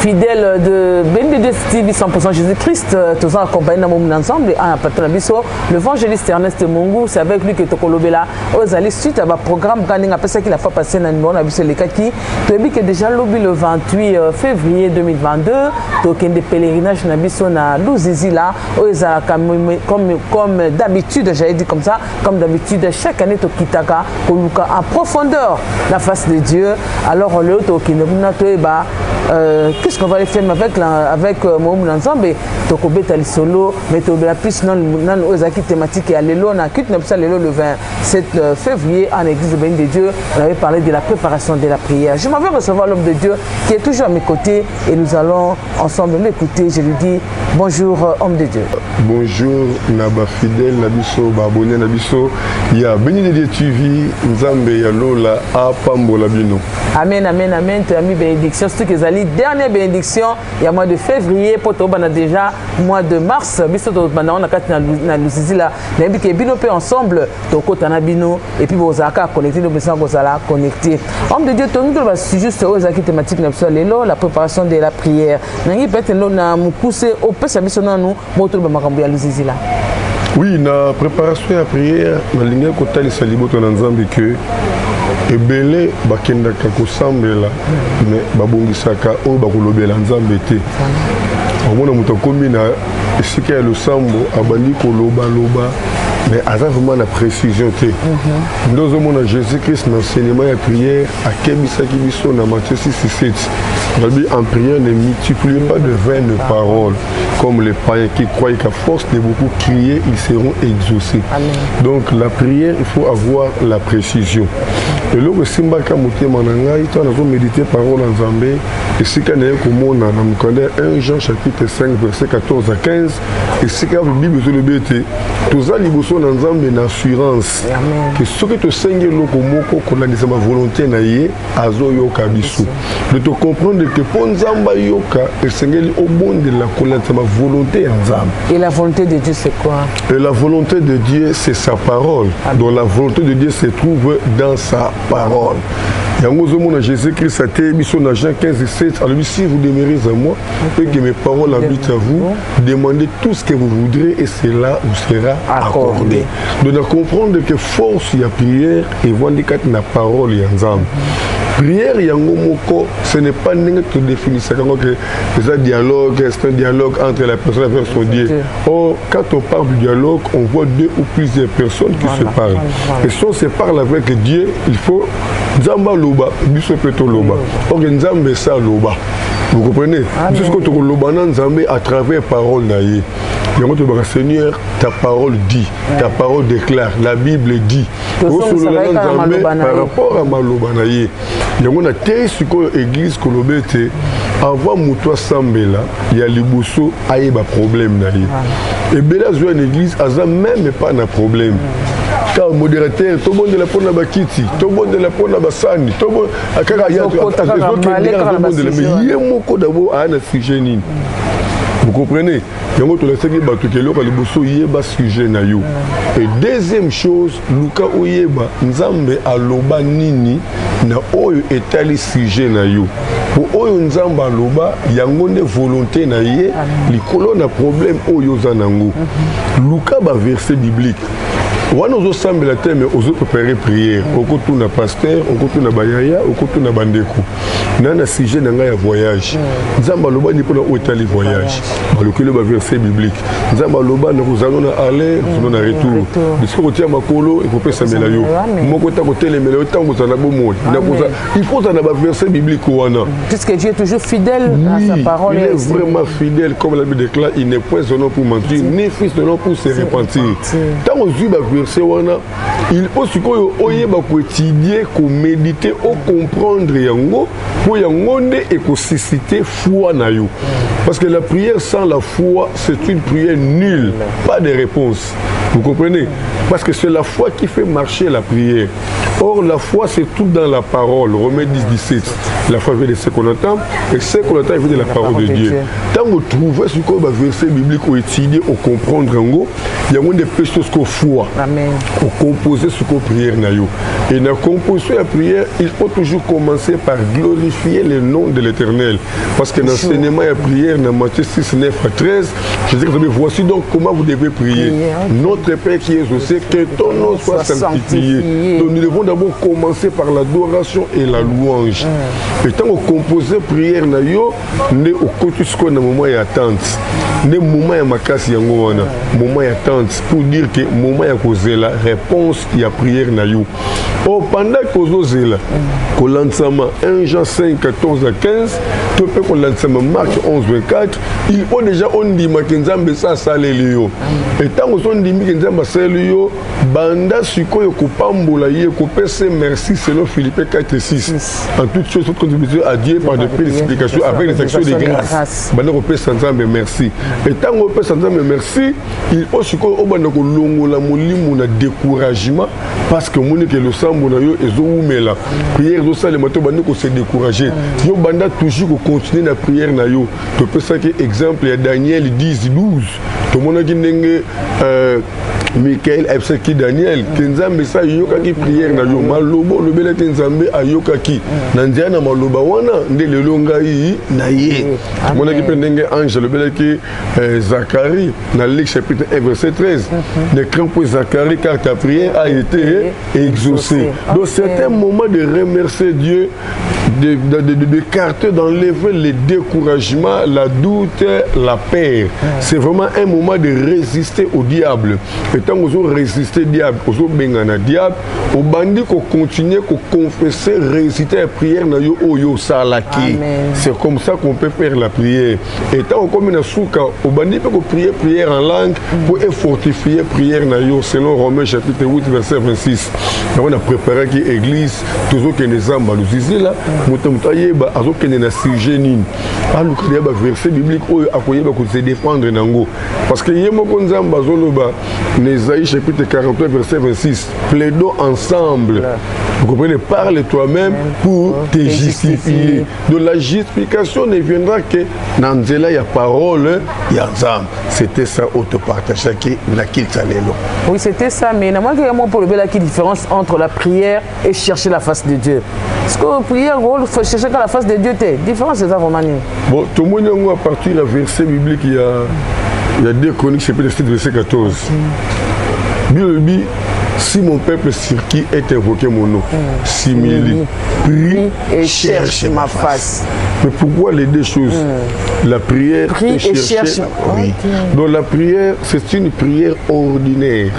fidèles de BND TV 100% Jésus-Christ, tous accompagnés dans ensemble l'évangéliste Ernest Mungu, c'est avec lui que Tokolobela aux allées suite à un programme Branding après ça qu'il a fait passer dans le abus les kaki. Tu as vu que déjà lobby le 28 février 2022, donc des pèlerinages na biso na Luzizi là, comme d'habitude, j'avais dit comme ça, comme d'habitude chaque année to kitaka koluka en profondeur la face de Dieu. Alors le to qui qu'est-ce qu'on va aller faire avec mon ensemble tokobeta lisolo mais tobela plus non aux thématiques et à l'élo na kit na l'élo le 27 février en église de Dieu. On avait parlé de la préparation de la prière. Je m'en vais recevoir l'homme de Dieu qui est toujours à mes côtés et nous allons ensemble l'écouter. Je lui dis bonjour homme de Dieu. Bonjour naba fidèle nabiso babonné nabiso ya béni de Dieu TV nzambe ya lola a pambola bino. Amen amen amen. Tu as mis bénédiction surtout que zali dernière bénédiction il y a mois de février pour toi on déjà mois de mars biso to bana on a kat na Luzizi là na bi ke bino pe ensemble to kota na bino et puis vous aka connecter nos besoins vous allez connecter. Homme de Dieu to ngi ba juste aux aki thématique na biso lelo la préparation de la prière. Nangi peut-être no na mukuse au pesa biso na nous moto ba makambo ya Luzizi là. Oui, na préparation de la prière na linga kota li saliboto na nzambe que ebele bakendaka kosambela mais babongisaka oyo bakolobela nzambe te. Omona moto akomi na esika ya losambo abandi koloba mais aza vraiment la précision te. Nous avons Jésus-Christ dans l'enseignement de la prière à Kebisaki biso na Matthieu 6:7. En prière, ne multipliez pas de vaines paroles comme les païens qui croient qu'à force de beaucoup crier, ils seront exaucés. Amen. Donc la prière, il faut avoir la précision. Et là, si je vais méditer parole en Zambé, et si je vais 1 Jean chapitre 5, verset 14 à 15, et si je vais Bible sur le BT, tous les gens dans Zambé une assurance que ce que tu sais, c'est ma volonté, de te comprendre que pour Nzamba yoka, et au bon de la colère, c'est ma volonté en Zambé. Et la volonté de Dieu, c'est quoi? Et la volonté de Dieu, c'est sa parole. Donc la volonté de Dieu se trouve dans sa parole. Jésus-Christ a été mis sur Jean 15:7. Alors si vous demeurez en moi et que mes paroles habitent à vous, demandez tout ce que vous voudrez et cela vous sera accordé. Donc de comprendre que force il y a prière et voir la parole il y a ensemble. Prière, ce n'est pas que définir ça que c'est un dialogue, c'est un dialogue entre la personne et son Dieu. Or, quand on parle du dialogue, on voit deux ou plusieurs personnes qui se parlent. Et si on se parle avec Dieu, il faut Nzamba Loba, Bisopeto Loba. Or, Nzamba ça Loba. Vous comprenez? Jusqu'au tour Loba Nzamba à travers parole naïe. Seigneur, ta parole dit, ta parole déclare, la Bible dit. Par rapport à Malobanaye, il y a une église Kolobete, avant Moutoua Sambela, il y a les boussons, il y a un problème. Et Bela Zoua une église, il n'y a même pas de problème. Car modérateur, tout le monde est là pour la Bakiti, tout le monde est là pour la Bassani, tout le monde est là pour la Bassani. Mais il y a un peu d'abord à un sujet. Vous comprenez? Et deuxième chose, Luka Oyeba, Nzambe aloba nini na oyo etali sujet na yo. Pour oyo Nzambe aloba, yangone volonté na ye, likolo na problème oyo zanango. Luka ba verset biblique. On nous semble la thème aux autres préparer prière. Au côté na pasteur, au côté na bayaya, au côté na bandeko. Nana sujet na ngaya voyage. Nzamba loba ni pour hôtel voyage. Le verset biblique. Nzamba loba nous allons aller, nous allons retour. Parce que côté makolo, il faut pas s'amener là yo. Mon côté côté les mélo tant vous en avez beau. Il faut en avoir verset biblique ouana. Puisque Dieu est toujours fidèle à sa parole. Il est vraiment fidèle comme la Bible déclare, il n'est point un homme pour mentir, ni fils de l'homme pour se repentir. Tant on dit il faut étudier, méditer, comprendre yango, pour yangonde et susciter foi na yo. Parce que la prière sans la foi, c'est une prière nulle, pas de réponse. Vous comprenez? Parce que c'est la foi qui fait marcher la prière. Or, la foi, c'est tout dans la parole. Romains 10, 17. La foi vient de ce qu'on entend, et ce qu'on entend vient de la parole de Dieu. Tant qu'on trouve ce qu'on va verser biblique, au étudier, au comprendre, il y a des choses qu'on foi, au composer ce qu'on prière. Et dans la composition de la prière, il faut toujours commencer par glorifier le nom de l'Éternel. Parce que dans l'enseignement de la prière, dans Matthieu 6, 9 à 13, je dis que voici donc comment vous devez prier. Notre Père qui est aux cieux, que ton nom soit sanctifié. Donc nous devons d'abord commencer par l'adoration et la louange. Et tant qu'on compose la prière, nous avons au côté de moment d'attente. Nous moment de makasi yangoana, moment d'attente pour dire que moment de causer la réponse il y a prière na yo. Oh, pendant que vous osez là, que l'enseignement 1 Jean 5, 14 à 15, tu peux que l'enseignement Marc 11, 24, il faut déjà on dit que Nzambe ça salélio. Et tant que on dit que Nzambe salélio, banda suko yo kupambola ye kupese merci selon Philippe 4, 6. En toute chose, votre contribution à Dieu par de prières explications avec les actions de grâce. Banda kupese Nzambe merci. Et tant que kupese Nzambe merci, il faut suko o banda ko longola molimo na découragement parce que mon que le sang et prière de ça les matin bandi se décourager yo banda toujours continuer la prière na yo tu peux ça que exemple il y a Daniel 10 12 tout le monde qui ndenge Michael Epseki Daniel Kenzambe sa yoka ki prière na yo malobo lobela Kenzambe ayoka ki nandia na maloba wana nde lelo ngai na ye mona ki pendenge ange lobela ki Zacharie na Luc chapitre 1 verset 13 ne crains point Zacharie car ta prière a été exaucée. Donc c'est un moment de remercier Dieu, de carter, d'enlever le découragement, la doute, la peur. C'est vraiment un moment de résister au diable. Et tant que vous résistez au diable, vous avez un diable, vous bandit qu'on continue, qu'on confesse, résister à la prière, c'est comme ça qu'on peut faire la prière. Et tant qu'on comme une souka, vous bandit peut prier prière en langue pour fortifier prière selon Romains chapitre 8 verset 26. On a préparé qui église, toujours que les âmes nous disent là, mutaye ba azoke na sujet nini. Alors que les versets bibliques akoye ba ko se défendre nango. Parce que yemo konzamba zoloba Nésaïe chapitre 43 verset 26, plaidons ensemble. Vous comprenez, parle toi-même pour te justifier. Donc la justification ne viendra que dans la parole, il y a Nzam. C'était ça, auto-partage qui n'a qu'il s'allélo. Oui, c'était ça, mais normalement pour le bel acquis différence entre la prière et chercher la face de Dieu. Parce que la prière, il faut chercher la face de Dieu. Différence, c'est ça vraiment. Bon, tout le monde à partir du verset biblique, il y a 2 Chroniques, chapitre 7, verset 14. Bible, si mon peuple sur qui est invoqué mon nom, simili, prie et cherche ma face. Mais pourquoi les deux choses? La prière et chercher. Oui. Donc la prière, c'est une prière ordinaire.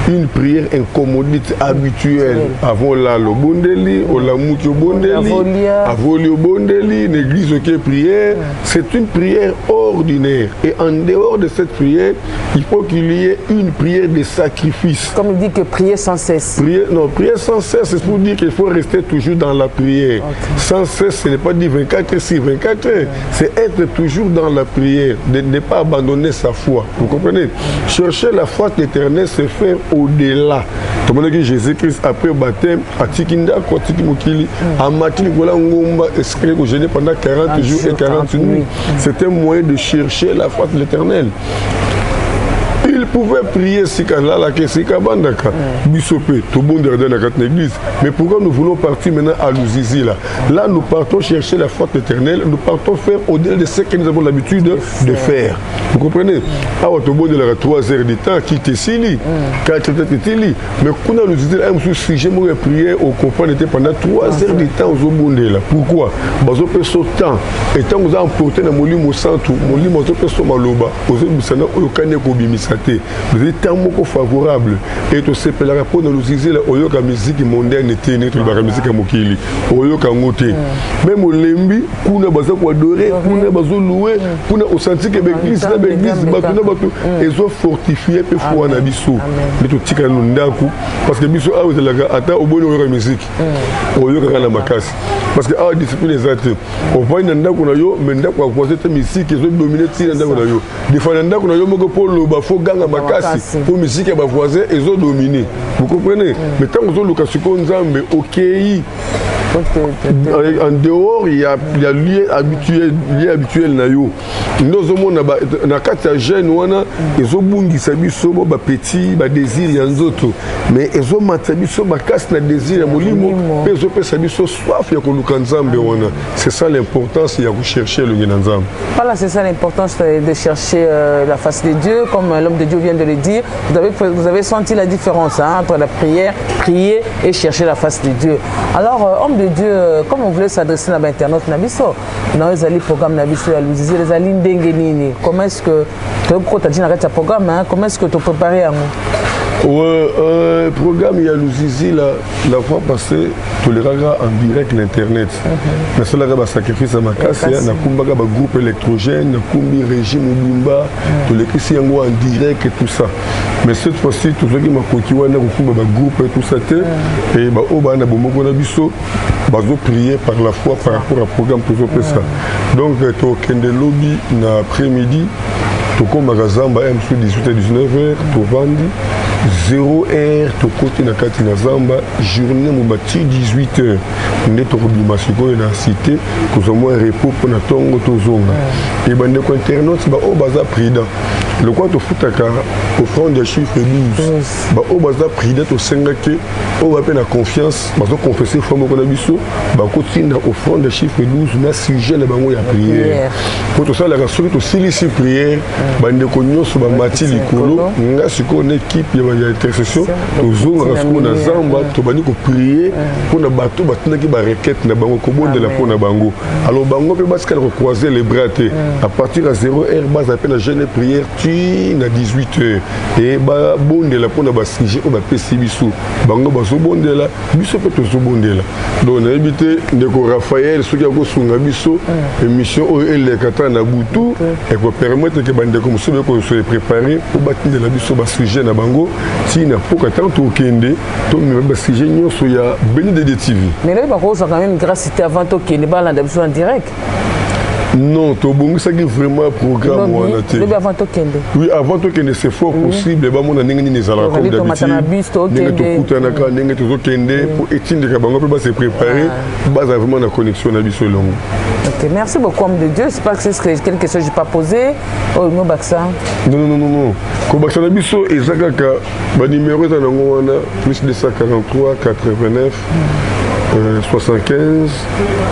Une prière incommodite habituelle. Avant la le bondeli, au la moucho bondeli, avoli au bondeli, l'église qui prière. C'est une prière ordinaire. Et en dehors de cette prière, il faut qu'il y ait une prière de sacrifice. Comme il dit que prier sans cesse. Prier sans cesse, c'est pour dire qu'il faut rester toujours dans la prière. Sans cesse, ce n'est pas dire 24 heures sur 24 heures. C'est être toujours dans la prière, de ne pas abandonner sa foi. Vous comprenez? Chercher la foi éternelle, c'est faire au-delà. Tout le monde dit Jésus-Christ, après le baptême, à Tikinda, à Tikimokili, à Matini, Ngomba, escrit au Géné pendant 40 jours et 40 nuits. C'était un moyen de chercher la foi de l'éternel. Il pouvait prier mais pourquoi nous voulons partir maintenant à Louzizi là? Là, nous partons chercher la foi éternelle, nous partons faire au-delà de ce que nous avons l'habitude de faire. Vous comprenez? Alors, tout le monde a 3 heures de temps qui te sili, 4 heures de temps. Mais quand nous disons, si j'ai prié au compagnon pendant 3 heures de temps aux Obondé là. Pourquoi? Parce que nous avons temps. Et tant que nous avons porté dans mon lit, mon centre, mon lit, mon centre, maloba, aux autres, vous êtes tellement favorable et tu sais la rapport dans l'usine là oyo ka musique mondaine était net la musique mokili oyo ka ngote même au lembi kuna baza ko adorer kuna bazo louer kuna au senti que l'église na l'église batuna batu ezo fortifier pe foi na biso mais tu tika no ndaku parce que biso a ozela ata oboni oyo ka musique oyo ka na makasi parce que a discipline exacte on va na ndaku na yo mais ndaku kwa cette musique ezo dominer ti na ndaku na yo defana ndaku na yo moko polo ba fo ganga makasi pour musique ya ba voisin ezo dominer. Vous comprenez? Mais tant que zo siko nzambe OK. En dehors, il y a lié habituel na yo. Nous avons na kati ya jeune wana ezobungisa biso ba petit ba désir ya nzoto. Mais ezomata biso makasi na désir ya molimo pe ezopesa biso soif ya koluka nzambe wana. C'est ça l'importance ya rechercher le nzambe. Voilà, c'est ça l'importance de chercher la face de Dieu, comme l'homme de Dieu vient de le dire. Vous avez senti la différence entre la prière, prier et chercher la face de Dieu. Alors, homme de Dieu, comme on voulait s'adresser à l'internaute Nabiso, dans les programmes Nabiso, les alines d'Engenini, comment est-ce que tu as dit dans programme, comment est-ce que tu as préparé à moi? Le programme, il y a l'Ouzizi, la fois passée, tu le regardes en direct l'internet. Mais ça, là, sacrifice à ma casse, il y a un groupe électrogène, un régime Oubimba, tu l'écris en direct et tout ça. Mais cette fois-ci, tout ce qui m'a coquillé, un groupe et tout ça, et on a prier par la foi par rapport au programme pour ça. Donc, tu as un lobby l'après-midi, tu as un magasin, 18h, 19h, tu as vendu. 0h, tu côté na kati na zamba, journée mobati 18h. Nous sommes dans la cité, nous avons un repos pour nous tongo tozonga. Et ben de internautes ba o baza prida. Le quoi tu foutaka au front des chiffres 12. Ba o baza prida to sengake, o va peine confiance, ba zo confesser fois moko na biso, ba kotina au front des chiffres 12 na sujet na bango ya prière. Pour tout ça la rassure to silisi prière, ba ndeko nyoso ba mati likolo, nga siko na équipe ya intercession, tozonga rassure na zamba, to bani ko prier pour na bato batunaki ba requête na bango ko bonde la pour na bango. Alors bango pe baska croiser les bras à partir de 0h base à peine jeune prière tu na 18h et ba bonde la pour na ba sujet o ba pesi biso bango ba zo bonde la biso pe to zo bonde la donc na habité ndeko Raphaël soki ko sunga biso émission o ele kata na butu et ko permettre que bande comme so ko se préparer pour battre la biso ba sujet na bango ti na pour que tant to kende to me ba sujet nyoso ya Béni de TV. Mais là ba ko ça quand même grâce avant to kende ba la en direct. Non, tu as vraiment un programme. Oui, avant tout que c'est fort possible, pour se préparer, vraiment la connexion à merci beaucoup, homme de Dieu. Je sais pas que c'est quelque chose que je n'ai pas posé. Oh, non, non. Comme Baksa Nabiso, et Zagaka, le numéro est plus 243 89 75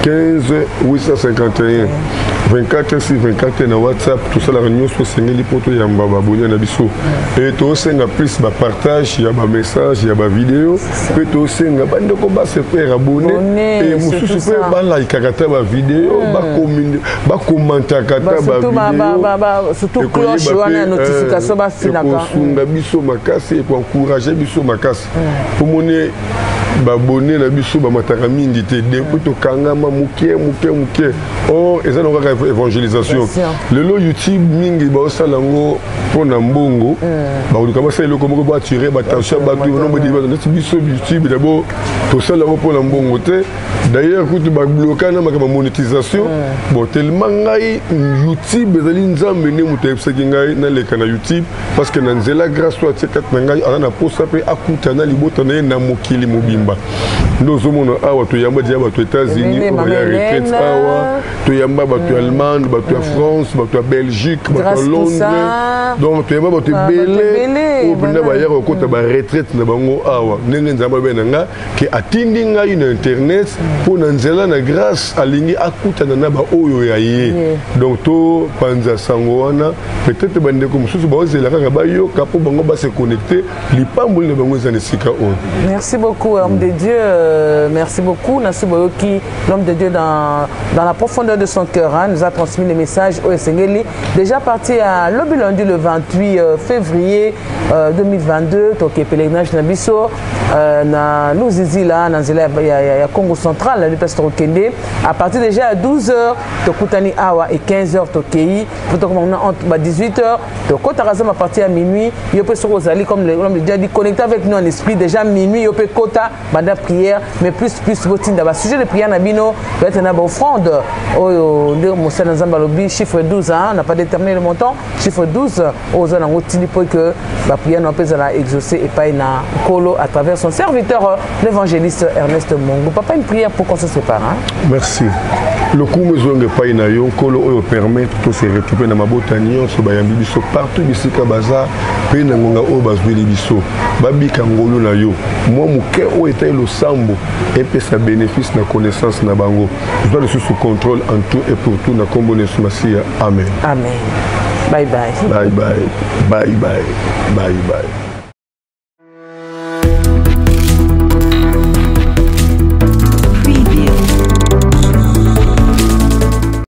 15 851. 24 sur 24 na WhatsApp, tout ça la réunion sur Sénéli pour tout yamba babounia na biso. Et tout ça na plus ba partage, ya ba message, ya ba vidéo. Et tout ça na bande ko ba se faire abonner et musu se faire ba like kata ba vidéo, ba commenter kata ba vidéo. Surtout cloche wana notification ba finaka. Sunga biso makasi et pour encourager biso makasi. Pour moné babonné na biso ba mataka mingi te depuis to kangama muke. Oh, et ça donc évangélisation. Le lot YouTube mingi ba osalango pona mbongo. Ba oluka ba selo comme ba tirer ba tension ba tout no modi ba biso YouTube d'abord to salango pona mbongo te. D'ailleurs quand tu ba bloquer na ma monétisation, bon tellement ngai YouTube ezali nzambe ne muta epsaki ngai na leka na YouTube parce que na nzela grâce toi tsekat na ngai ana na posa pe akuta na libota na mokili mobimba. Nous sommes awa to yamba dia ba to États-Unis, on va retraite awa, to yamba ba to Allemagne, ba to France, ba to Belgique, ba to Londres. Donc to yamba ba to belé, ou bina ba yero ko ta ba retraite na bango awa. Nenge nzamba be nanga ke atindi nga une internet pour nzela na grâce alingi akuta na ba oyo ya ye. Donc to panza sango wana peut-être bande ko mususu ba ozela ka ba yo kapo bango ba se connecter lipamboli na bango za nesika on. Merci beaucoup homme de Dieu. Merci beaucoup. Nassi Boyoki, l'homme de Dieu dans la profondeur de son cœur, nous a transmis les messages au Sengeli. Déjà parti à lundi le 28 février 2022, toké pèlerinage Nabiso, na Louzizi là, dans le Congo central, le pasteur Okende. À partir déjà à 12h, Tokutani Awa et 15h, Tokei. Entre 18h, Tokotarazam à partir à minuit. Il peut se rosalie comme l'homme de Dieu a dit, connecté avec nous en esprit. Déjà minuit, il peut Kota, Bada prière, mais plus voting d'abord. Sujet de prière Nabino, peut être une offrande. Moussel Nzambalobi, chiffre 12, hein, on n'a pas déterminé le montant, chiffre 12, aux Anangotini pour que la prière n'a pas exaucé et pas une colo à travers son serviteur, l'évangéliste Ernest Mongo. Papa, une prière pour qu'on se sépare. Hein? Merci. Le coup me zonge pas ina yo colo permet tout se récupérer dans ma botanie on se bayambi biso partout bisika baza pe na ngonga o bazweli biso babika ngolo na yo moi muke o était le sambo et puis sa bénéfice na connaissance na bango je dois le sous contrôle en tout et pour tout na kombone sumasia amen amen bye bye bye bye bye bye bye bye